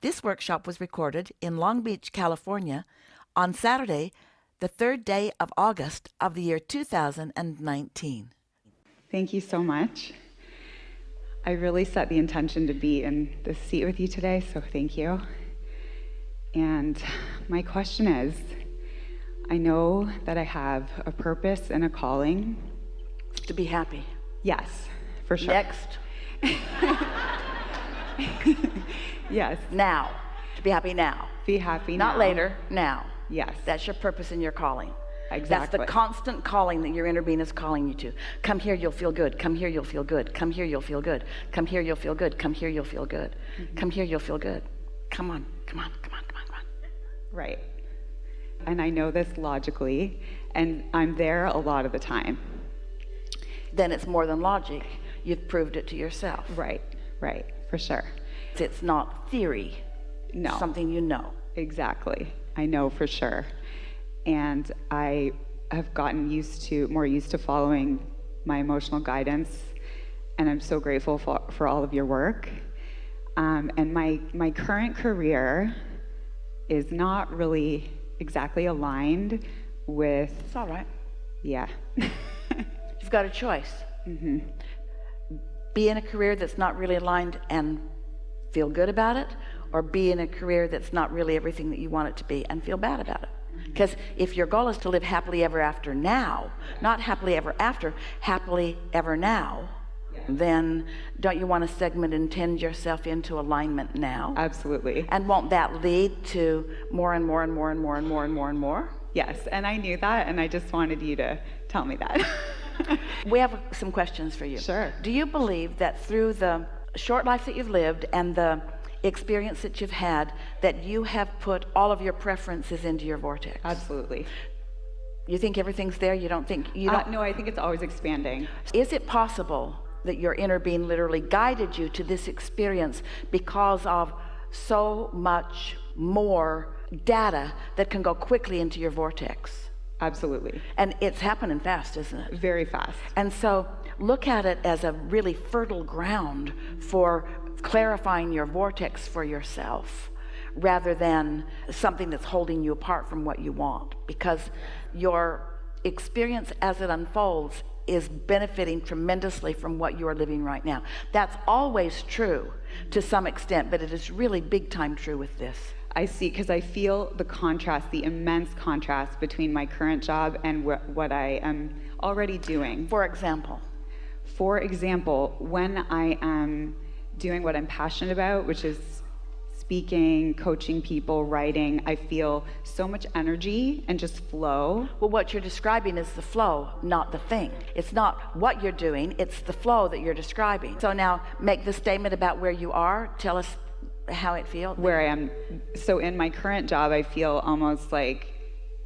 This workshop was recorded in Long Beach, California on Saturday, the 3rd day of August of the year 2019. Thank you so much. I really set the intention to be in this seat with you today, so thank you. And my question is, I know that I have a purpose and a calling. To be happy. Yes, for sure. Next. Yes. Now. To be happy now. Be happy now. Not later, now. Yes. That's your purpose and your calling. Exactly. That's the constant calling that your inner being is calling you to. Come here, you'll feel good. Come here, you'll feel good. Come here, you'll feel good. Come here, you'll feel good. Come here, you'll feel good. Come here, you'll feel good. Come on, come on, come on, come on, come on. Right. And I know this logically, and I'm there a lot of the time. Then it's more than logic. You've proved it to yourself. Right, for sure. It's not theory. No. Something you know. Exactly. I know for sure. And I have gotten more used to following my emotional guidance, and I'm so grateful for all of your work. And my current career is not really exactly aligned with... It's all right. Yeah. You've got a choice. Mm-hmm. Be in a career that's not really aligned and feel good about it, or be in a career that's not really everything that you want it to be and feel bad about it. Because if your goal is to live happily ever after now, not happily ever after, happily ever now, then don't you want to segment and tend yourself into alignment now? Absolutely. And won't that lead to more and more and more and more and more and more and more? Yes, and I knew that, and I just wanted you to tell me that. We have some questions for you. Sure. Do you believe that through the short life that you've lived and the experience that you've had, that you have put all of your preferences into your vortex? Absolutely. You think everything's there? You don't think you don't? No, I think it's always expanding. Is it possible that your inner being literally guided you to this experience because of so much more data that can go quickly into your vortex? Absolutely. And it's happening fast, isn't it? Very fast. And so look at it as a really fertile ground for clarifying your vortex for yourself, rather than something that's holding you apart from what you want, because your experience as it unfolds is benefiting tremendously from what you are living right now. That's always true to some extent, but it is really big time true with this. I see, because I feel the contrast, the immense contrast between my current job and what I am already doing. For example, when I am doing what I'm passionate about, which is speaking, coaching people, writing, I feel so much energy and just flow. Well, what you're describing is the flow, not the thing. It's not what you're doing, it's the flow that you're describing. So now make the statement about where you are. Tell us how it feels. Where I am. So in my current job, I feel almost like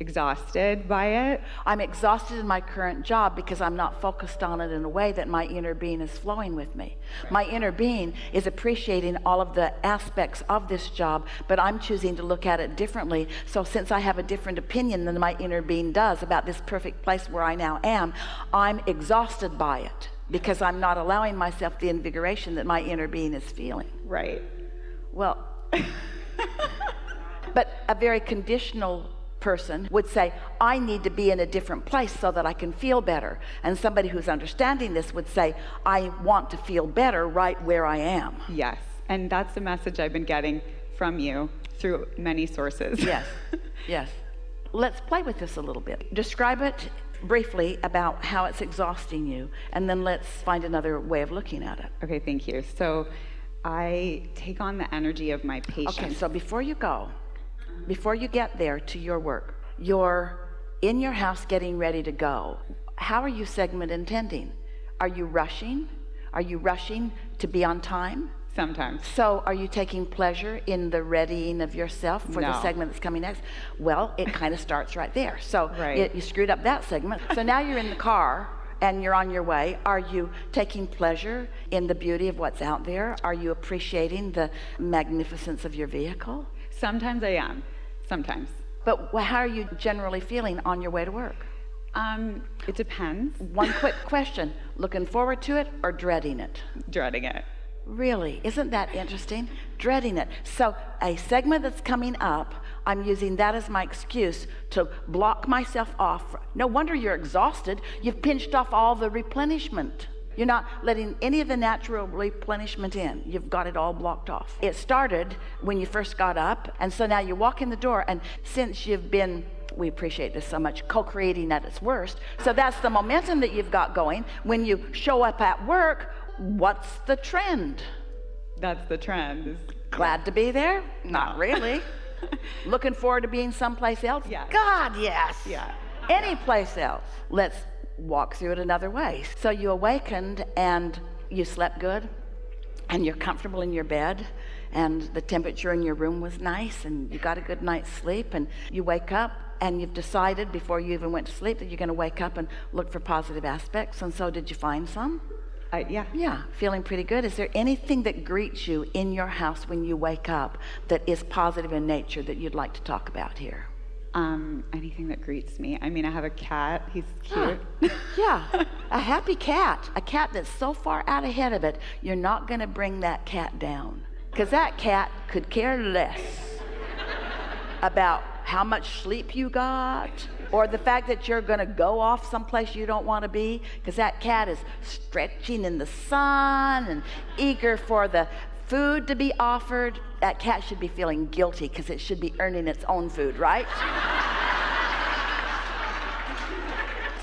exhausted by it. I'm exhausted in my current job because I'm not focused on it in a way that my inner being is flowing with me. My inner being is appreciating all of the aspects of this job, but I'm choosing to look at it differently. So since I have a different opinion than my inner being does about this perfect place where I now am, I'm exhausted by it because I'm not allowing myself the invigoration that my inner being is feeling. Right. Well, but a very conditional person would say, I need to be in a different place so that I can feel better. And somebody who's understanding this would say, I want to feel better right where I am. Yes, and that's the message I've been getting from you through many sources. Yes, yes. Let's play with this a little bit. Describe it briefly about how it's exhausting you, and then let's find another way of looking at it. Okay, thank you. So I take on the energy of my patient. Okay, so before you get there to your work, you're in your house getting ready to go. How are you segment intending? Are you rushing? Are you rushing to be on time? Sometimes. So are you taking pleasure in the readying of yourself for the segment that's coming next? Well, it kind of starts right there. So you screwed up that segment. So now you're in the car and you're on your way. Are you taking pleasure in the beauty of what's out there? Are you appreciating the magnificence of your vehicle? Sometimes I am. Sometimes. But how are you generally feeling on your way to work? It depends. One quick question. Looking forward to it or dreading it? Dreading it. Really? Isn't that interesting? Dreading it. So a segment that's coming up, I'm using that as my excuse to block myself off. No wonder you're exhausted. You've pinched off all the replenishment. You're not letting any of the natural replenishment in. You've got it all blocked off. It started when you first got up, and so now you walk in the door, and since you've been, we appreciate this so much, co-creating at its worst, so that's the momentum that you've got going. When you show up at work, what's the trend? That's the trend. Glad to be there? Not really. Looking forward to being someplace else? Yeah. God, yes. Yeah. Any place else. Let's walk through it another way. So you awakened and you slept good and you're comfortable in your bed and the temperature in your room was nice and you got a good night's sleep, and you wake up and you've decided before you even went to sleep that you're going to wake up and look for positive aspects. And so did you find some? Yeah. Yeah, feeling pretty good. Is there anything that greets you in your house when you wake up that is positive in nature that you'd like to talk about here? Anything that greets me. I mean, I have a cat. He's cute. Yeah, a happy cat. A cat that's so far out ahead of it, you're not going to bring that cat down. Because that cat could care less about how much sleep you got or the fact that you're going to go off someplace you don't want to be, because that cat is stretching in the sun and eager for the food to be offered. That cat should be feeling guilty because it should be earning its own food, right?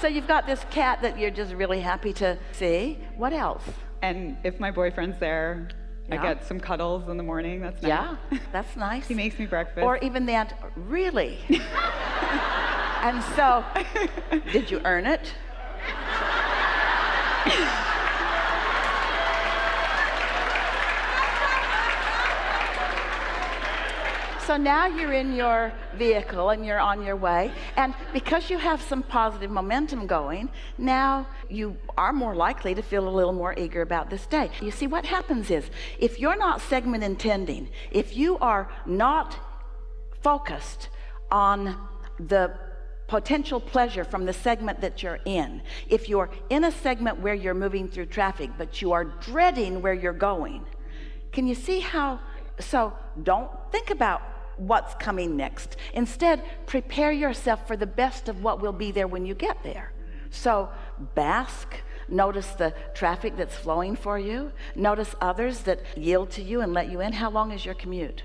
So you've got this cat that you're just really happy to see. What else? And if my boyfriend's there, Yeah. I get some cuddles in the morning. That's nice. Yeah, that's nice. He makes me breakfast. Or even that, really? And so, did you earn it? So now you're in your vehicle and you're on your way, and because you have some positive momentum going, now you are more likely to feel a little more eager about this day. You see, what happens is, if you're not segment intending, if you are not focused on the potential pleasure from the segment that you're in, if you're in a segment where you're moving through traffic but you are dreading where you're going, can you see how? So don't think about what's coming next. Instead, prepare yourself for the best of what will be there when you get there. So bask, notice the traffic that's flowing for you, notice others that yield to you and let you in. How long is your commute?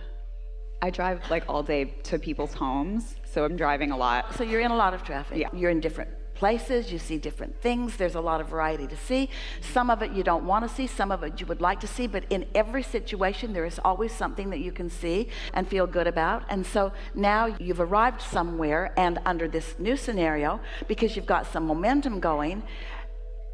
I drive like all day to people's homes, so I'm driving a lot. So you're in a lot of traffic. Yeah. You're in different places, you see different things, there's a lot of variety to see. Some of it you don't want to see, some of it you would like to see, but in every situation there is always something that you can see and feel good about. And so now you've arrived somewhere, and under this new scenario, because you've got some momentum going,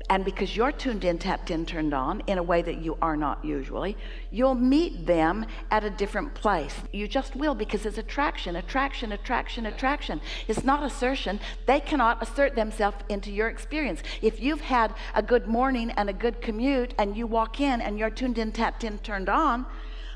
and because you're tuned in, tapped in, turned on in a way that you are not usually, you'll meet them at a different place. You just will, because it's attraction, attraction, attraction, attraction. It's not assertion. They cannot assert themselves into your experience. If you've had a good morning and a good commute and you walk in and you're tuned in, tapped in, turned on,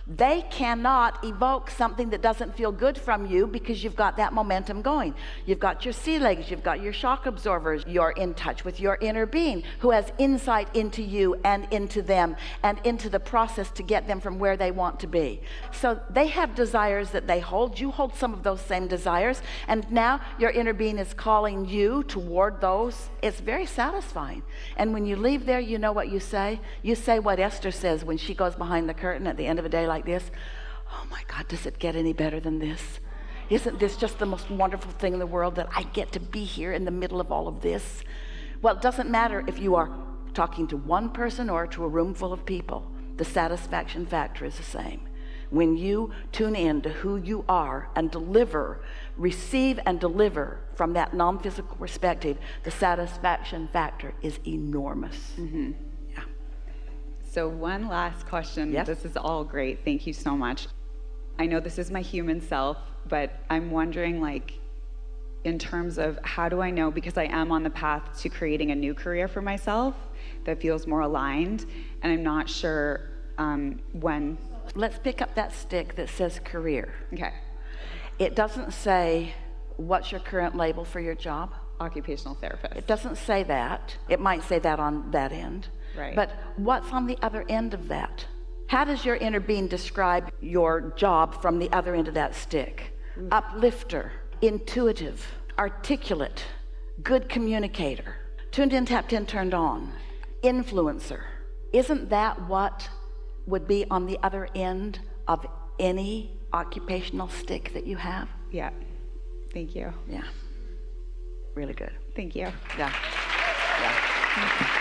they cannot evoke something that doesn't feel good from you, because you've got that momentum going. You've got your sea legs, you've got your shock absorbers, you're in touch with your inner being who has insight into you and into them and into the process to get them from where they want to be. So they have desires that they hold. You hold some of those same desires, and now your inner being is calling you toward those. It's very satisfying. And when you leave there, you know what you say? You say what Esther says when she goes behind the curtain at the end of a day like this. Oh my God, does it get any better than this? Isn't this just the most wonderful thing in the world, that I get to be here in the middle of all of this? Well, it doesn't matter if you are talking to one person or to a room full of people. The satisfaction factor is the same. When you tune in to who you are and deliver, receive and deliver from that non-physical perspective, the satisfaction factor is enormous. Mm-hmm. So one last question. Yes. This is all great. Thank you so much. I know this is my human self, but I'm wondering, like, in terms of how do I know, because I am on the path to creating a new career for myself that feels more aligned, and I'm not sure when. Let's pick up that stick that says career. Okay. It doesn't say, what's your current label for your job? Occupational therapist. It doesn't say that. It might say that on that end. Right. But what's on the other end of that? How does your inner being describe your job from the other end of that stick? Uplifter, intuitive, articulate, good communicator, tuned in, tapped in, turned on, influencer. Isn't that what would be on the other end of any occupational stick that you have? Yeah. Thank you. Yeah. Really good. Thank you. Yeah. Yeah.